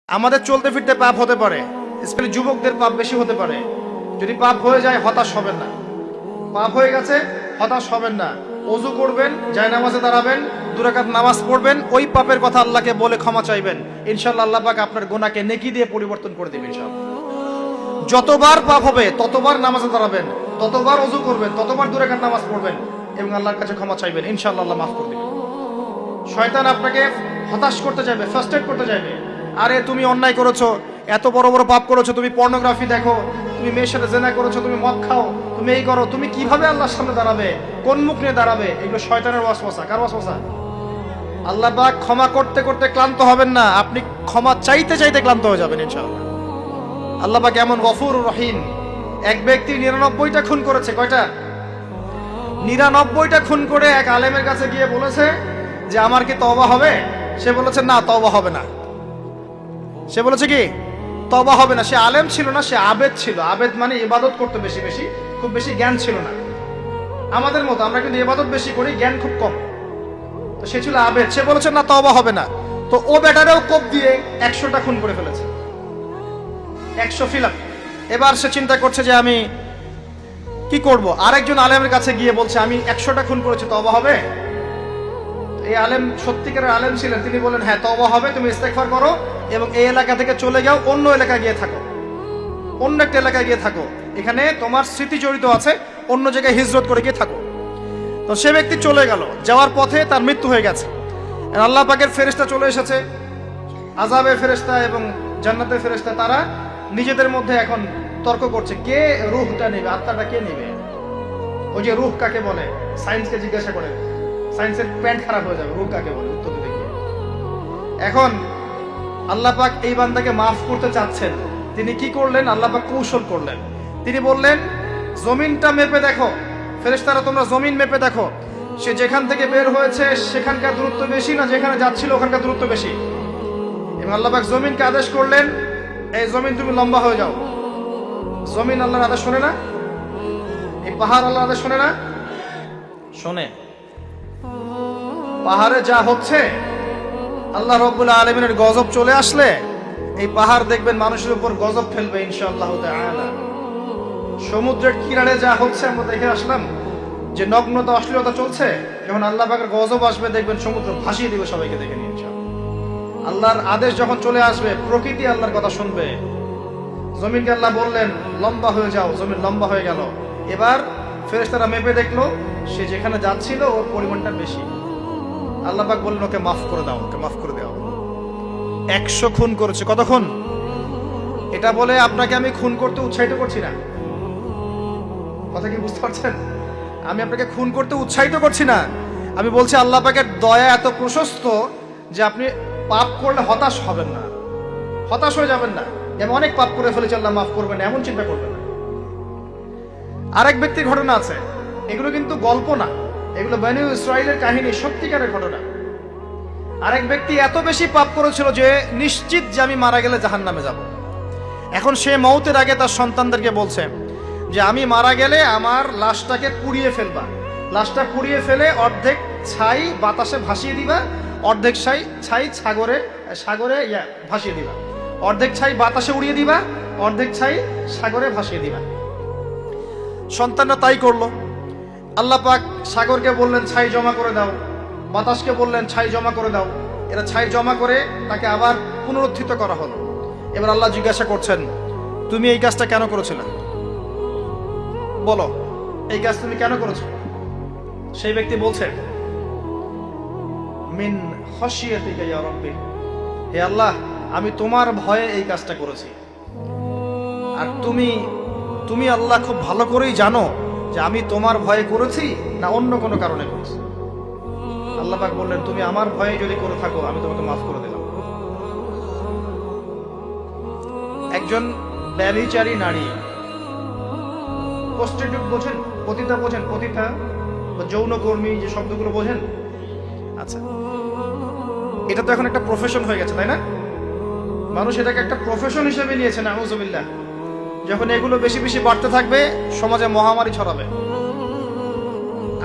আমাদের চলতে ফিরতে পাপ হতে পারে, স্পেশালি যুবকদের পাপ বেশি হতে পারে। যদি পাপ হয়ে যায় হতাশ হবেন না। পাপ হয়ে গেছে হতাশ হবেন না। ওযু করবেন, জায়নামাজে দাঁড়াবেন, 2 রাকাত নামাজ পড়বেন, ওই পাপের কথা আল্লাহকে বলে ক্ষমা চাইবেন। ইনশাআল্লাহ আল্লাহ পাক আপনার গুনাহকে নেকি দিয়ে পরিবর্তন করে দিবেন ইনশাআল্লাহ। যতবার পাপ হবে ততবার নামাজে দাঁড়াবেন, ততবার ওযু করবেন, ততবার 2 রাকাত নামাজ পড়বেন এবং আল্লাহর কাছে ক্ষমা চাইবেন। ইনশাআল্লাহ আল্লাহ মাফ করে দিবেন। শয়তান আপনাকে হতাশ করতে যাবে, ফার্স্ট্রেট করতে যাবে। আরে তুমি অন্যায় করেছো, এত বড় বড় পাপ করেছো, তুমি পর্নোগ্রাফি দেখো, তুমি মেয়ের সাথে জেনা করেছো, তুমি মদ খাও, তুমি এই করো, তুমি কিভাবে আল্লাহর সামনে দাঁড়াবে, কোন মুখ নিয়ে দাঁড়াবে? এগুলো শয়তানের ওয়াসওয়াসা। কার ওয়াসওয়াসা? আল্লাহ পাক ক্ষমা করতে করতে ক্লান্ত হবেন না, আপনি ক্ষমা চাইতে চাইতে ক্লান্ত হয়ে যাবেন ইনশাআল্লাহ। আল্লাহ পাক এমন গফুরুর রহিম। এক ব্যক্তি 99টা খুন করেছে। কয়টা? 99টা খুন করে এক আলেমের কাছে গিয়ে বলেছে যে আমার কি তওবা হবে? সে বলেছে না, তওবা হবে না। সে বলেছে কি তওবা হবে না। সে আলেম ছিল না, সে আবেদ ছিল। আবেদ মানে ইবাদত করতে বেশি বেশি, খুব বেশি জ্ঞান ছিল না। আমাদের মতো আমরা কিন্তু ইবাদত বেশি করি, জ্ঞান খুব কম। তো সে ছিল আবেদ, সে বলেছে না তওবা হবে না। তো ও বেটারেও কোপ দিয়ে 100টা খুন করে ফেলেছে, 100 ফিলাপ। এবার সে চিন্তা করছে যে আমি কি করব। আরেকজন আলেমের কাছে গিয়ে বলছে আমি 100টা খুন করেছি, তওবা হবে? এই আলেম সত্যিকারের আলেম ছিলেন, তিনি বলেন হ্যাঁ তওবা হবে, তুমি ইস্তেগফার করো এবং এই এলাকা থেকে চলে যাও, অন্য এলাকায় গিয়ে থাকো, অন্য একটা এলাকায় গিয়ে থাকো, এখানে তোমার স্মৃতি জড়িত আছে, অন্য জায়গায় হিজরত করে গিয়ে থাকো। তো সে ব্যক্তি চলে গেল, যাওয়ার পথে তার মৃত্যু হয়ে গেছে। আল্লাহ পাকের ফেরেশতা চলে এসেছে, আযাবের ফেরেশতা এবং জান্নাতের ফেরেশতা, তারা নিজেদের মধ্যে এখন তর্ক করছে কে রূহটা নেবে, আত্মাটা কে নেবে। ওই যে রূহ কাকে বলে, সায়েন্সকে জিজ্ঞাসা করে, সায়েন্সের প্যান্ট খারাপ হয়ে যাবে, রূহ কাকে বলে উত্তর দিতে গিয়ে। এখন আল্লাহ পাক এই বান্দাকে মাফ করতে চাচ্ছেন, তিনি কি করলেন? আল্লাহ পাক কৌশল করলেন। তিনি বললেন জমিনটা মেপে দেখো, ফেরেশতারা তোমরা জমিন মেপে দেখো, সে যেখান থেকে বের হয়েছে সেখানকার দূরত্ব বেশি না যেখানে যাচ্ছিল ওখানকার দূরত্ব বেশি। এবং আল্লাহ পাক জমিনকে আদেশ করলেন এই জমিন তুমি লম্বা হয়ে যাও। জমিন আল্লাহর আদেশ শোনে না? এই পাহাড় আল্লাহর আদেশ শোনে না? শোনে। পাহাড়ে যা হচ্ছে, আল্লাহ রাব্বুল আলামিনের গজব চলে আসলে এই পাহাড় দেখবেন মানুষের উপর গজব ফেলবে ইনশাআল্লাহ তাআলা। সমুদ্রের কিনারে যা হচ্ছে আমরা দেখে আসলাম যে নগ্নতা অশ্লীলতা চলছে, যখন আল্লাহ পাকের গজব আসবে দেখবেন সমুদ্র ভাসিয়ে দিবে সবাইকে দেখে নিয়ে ইনশাআল্লাহ। আল্লাহর আদেশ যখন চলে আসবে প্রকৃতি আল্লাহর কথা শুনবে। জমিনকে আল্লাহ বললেন লম্বা হয়ে যাও, জমিন লম্বা হয়ে গেল। এবার ফেরেশতারা মেপে দেখলো সে যেখানে যাচ্ছিল ওর পরিমাণটা বেশি। আল্লাহ পাক বললেন ওকে মাফ করে দাও, ওকে মাফ করে দাও। 100 খুন করেছে। কত খুন? এটা বলে আপনাকে আমি খুন করতে উৎসাহিত করছি না, কথা কি বুঝতে পারছেন? আমি আপনাকে খুন করতে উৎসাহিত করছি না। আমি বলছি আল্লাহ পাকের দয়া এত প্রশস্ত যে আপনি পাপ করলে হতাশ হবেন না, হতাশ হয়ে যাবেন না। আমি অনেক পাপ করে ফেলেছি, আল্লাহ মাফ করবেন, এমন চিন্তা করবেন না। আরেক ব্যক্তির ঘটনা আছে, এগুলো কিন্তু গল্প না, এগুলো বনী ইসরাইলের কাহিনী, সত্যিকারের ঘটনা। আরেক ব্যক্তি এত বেশি পাপ করেছিল যে নিশ্চিত যে আমি মারা গেলে জাহান্নামে যাব। এখন সে মওতের আগে তার সন্তানদেরকে বলছে যে আমি মারা গেলে আমার লাশটাকে পুড়িয়ে ফেলবা, লাশটা পুড়িয়ে ফেলে অর্ধেক ছাই বাতাসে ভাসিয়ে দিবা, অর্ধেক ছাই সাগরে ভাসিয়ে দিবা, অর্ধেক ছাই বাতাসে উড়িয়ে দিবা, অর্ধেক ছাই সাগরে ভাসিয়ে দিবা। সন্তানরা তাই করলো। আল্লাহ পাক সাগরকে বললেন ছাই জমা করে দাও, বাতাসকে বললেন ছাই জমা করে দাও। এরা ছাই জমা করে তাকে আবার পুনরুত্থিত করা হলো। এবার আল্লাহ জিজ্ঞাসা করছেন তুমি এই কাজটা কেন করেছিলে? বলো এই কাজ তুমি কেন করেছো? সেই ব্যক্তি বলছে মিন খাশিয়াতিকা ইয়া রাব্বি, হে আল্লাহ আমি তোমার ভয়ে এই কাজটা করেছি। আর তুমি আল্লাহ খুব ভালো করেই জানো যে আমি তোমার ভয়ে করেছি না অন্য কোনো কারণে করেছি। আল্লাহ পাক বললেন তুমি আমার ভয়ে যদি করে থাকো আমি তোমাকে মাফ করে দিলাম। একজন ব্যভিচারী নারী, প্রস্টিটিউট বোঝেন? পতিতা বোঝেন? পতিতা বা যৌনকর্মী যে শব্দগুলো বোঝেন? আচ্ছা, এটা তো এখন একটা প্রফেশন হয়ে গেছে, তাই না? মানুষ এটাকে একটা প্রফেশন হিসেবে নিয়েছে। নাউযুবিল্লাহ। যখন এগুলো বেশি বেশি বাড়তে থাকবে সমাজে মহামারী ছড়াবে।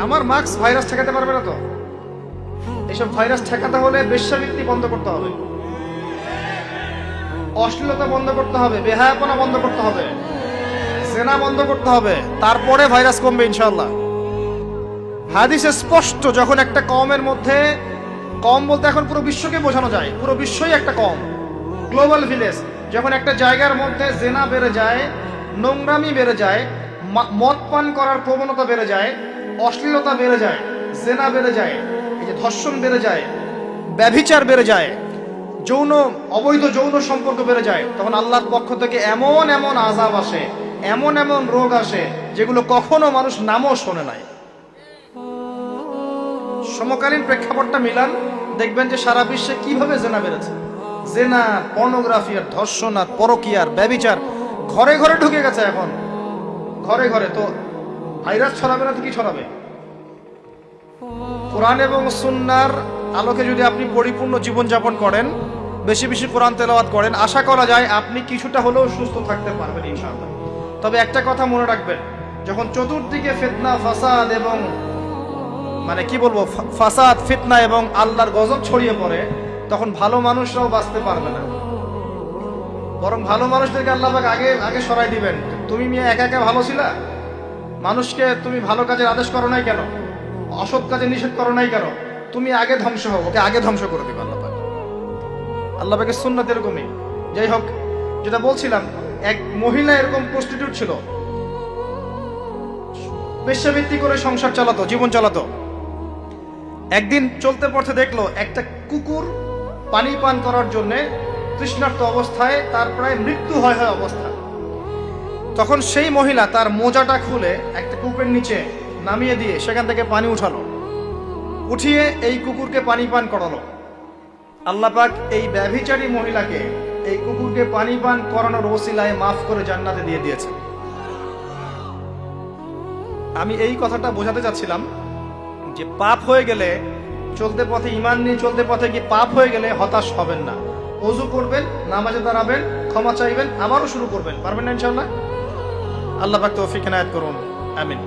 আমার মাস্ক ভাইরাস ঠেকাতে পারবে না তো। এইসব ভাইরাস ঠেকাতে হলে বেশ্যাবৃত্তি বন্ধ করতে হবে। অশ্লীলতা বন্ধ করতে হবে, বেহায়াপনা বন্ধ করতে হবে, জেনা বন্ধ করতে হবে, তারপরে ভাইরাস কমবে ইনশাআল্লাহ। হাদিসে স্পষ্ট, যখন একটা কওমের মধ্যে, কম বলতে এখন পুরো বিশ্বকে বোঝানো যায়, পুরো বিশ্বই একটা কম, গ্লোবাল ভিলেজ, যখন একটা জায়গার মধ্যে জেনা বেড়ে যায়, নোংরামি বেড়ে যায়, মদ পান করার প্রবণতা বেড়ে যায়, অশ্লীলতা বেড়ে যায়, জেনা বেড়ে যায়, এই যে ধর্ষণ বেড়ে যায়, ব্যভিচার বেড়ে যায়, অবৈধ যৌন সম্পর্ক বেড়ে যায়, তখন আল্লাহর পক্ষ থেকে এমন এমন আযাব আসে, এমন এমন রোগ আসে যেগুলো কখনো মানুষ নামও শোনে নাই। সমকালীন প্রেক্ষাপটটা মিলান, দেখবেন যে সারা বিশ্বে কিভাবে জেনা বেড়েছে। জেনা, পর্নোগ্রাফি আর ধর্ষণ আর পরকীয়ার ব্যভিচার ঘরে ঘরে ঢুকে গেছে এখন, ঘরে ঘরে। তো ভাইরাস ছড়াবে না তো কি ছড়াবে? কোরআন এবং সুন্নাহর আলোকে যদি আপনি পরিপূর্ণ জীবনযাপন করেন, বেশি বেশি কোরআন তেলাওয়াত করেন, আশা করা যায় আপনি কিছুটা হলেও সুস্থ থাকতে পারবেন ইনশাআল্লাহ। তবে একটা কথা মনে রাখবেন, যখন চতুর্দিকে ফিতনা, ফাসাদ এবং ফাসাদ, ফিতনা এবং আল্লাহর গজব ছড়িয়ে পড়ে, তখন ভালো মানুষরাও বাঁচতে পারবে না। বরং ভালো মানুষদেরকে আল্লাহ পাক আগে আগে সরাই দিবেন। তুমি মেয়ে একা একা ভালো ছিলা, মানুষকে তুমি ভালো কাজের আদেশ করো নাই কেন, অসৎ কাজে নিষেধ করো নাই কেন, তুমি আগে ধ্বংস হও, ওকে আগে ধ্বংস করে দিবে আল্লাহ পাক। আল্লাহ পাকের সুন্নাত এরকমই। যাই হোক, যেটা বলছিলাম, এক মহিলা এরকম প্রস্টিটিউট ছিল, পেশাবৃত্তি করে সংসার চালাতো, জীবন চালাতো। একদিন চলতে পথে দেখলো একটা কুকুর পানি পান করার জন্য তৃষ্ণার্ত অবস্থায়, তার প্রায় মৃত্যু হয় অবস্থা। তখন সেই মহিলা তার মোজাটা খুলে একটা কূপের নিচে নামিয়ে দিয়ে সেখান থেকে পানি উঠালো, উঠিয়ে এই কুকুরকে পানি পান করালো। আল্লাহ পাক এই ব্যভিচারী মহিলাকে, এই কুকুরকে পানি পান করানোর ওসিলায় মাফ করে জান্নাতে দিয়ে দিয়েছে। আমি এই কথাটা বোঝাতে চাচ্ছিলাম যে পাপ হয়ে গেলে, চলতে পথে ঈমান নিয়ে চলতে পথে গিয়ে পাপ হয়ে গেলে হতাশ হবেন না। ওযু করবেন, নামাজে দাঁড়াবেন, ক্ষমা চাইবেন, আবারও শুরু করবেন, পারবেন না ইনশাআল্লাহ। আল্লাহ পাক তৌফিক এনায়েত করুন, আমিন।